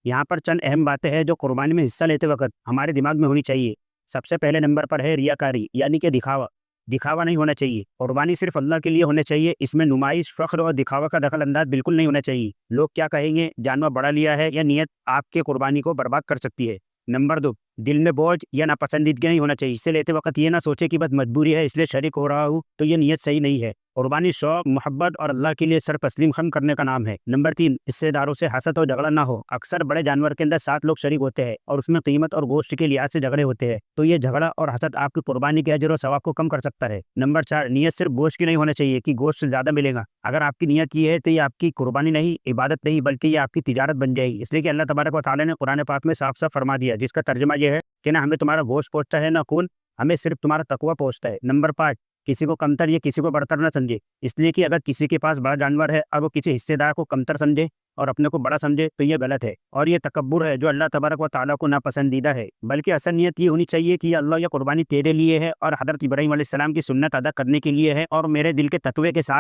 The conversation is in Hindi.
यहाँ पर चंद अहम बातें हैं जो कुर्बानी में हिस्सा लेते वक्त हमारे दिमाग में होनी चाहिए। सबसे पहले नंबर पर है रियाकारी, यानी कि दिखावा। दिखावा नहीं होना चाहिए। कुर्बानी सिर्फ अल्लाह के लिए होने चाहिए। इसमें नुमाइश, फ़ख्र और दिखावा का दखल अंदाज बिल्कुल नहीं होना चाहिए। लोग क्या कहेंगे, जानवर बड़ा लिया है, या नीयत आपके कुर्बानी को बर्बाद कर सकती है। नंबर 2, दिल में बोझ या नापसंदीदगी नहीं होना चाहिए। इससे लेते वक्त ये ना सोचे कि बस मजबूरी है इसलिए शरीक हो रहा हूँ, तो ये नीयत सही नहीं है। कुर्बानी शौक, मोहब्बत और अल्लाह के लिए सर तस्लीम खम करने का नाम है। नंबर 3, हिस्सेदारों से हसद और झगड़ा ना हो। अक्सर बड़े जानवर के अंदर 7 लोग शरीक होते हैं और उसमें कीमत और गोश्त के लिहाज से झगड़े होते हैं, तो ये झगड़ा और हसद आपकी कुर्बानी के अजर और सवाब को कम कर सकता है। नंबर 4, नीयत सिर्फ गोश्त की नहीं होनी चाहिए कि गोश्त ज़्यादा मिलेगा। अगर आपकी नीयत ये है तो ये आपकी कुर्बानी नहीं, इबादत नहीं, बल्कि ये आपकी तिजारत बन जाएगी। इसलिए कि अल्लाह तबारक व तआला ने कुरान पाक में साफ साफ फरमा दिया, जिसका तर्जुमा ये है कि ना हमें तुम्हारा गोश्त पहुँचता है ना खून, हमें सिर्फ तुम्हारा तकवा पहुँचता है। नंबर 5, किसी को कमतर या किसी को बढ़तर न समझे। इसलिए कि अगर किसी के पास बड़ा जानवर है और वो किसी हिस्सेदार को कमतर समझे और अपने को बड़ा समझे, तो ये गलत है और ये तकब्बुर है जो अल्लाह तबारक व तआला को नापसंदीदा है। बल्कि असल नियत ये होनी चाहिए कि अल्लाह, ये कुर्बानी तेरे लिए है और हज़रत इब्राहीम अलैहिस्सलाम की सुन्नत अदा करने के लिए है और मेरे दिल के तकवे के साथ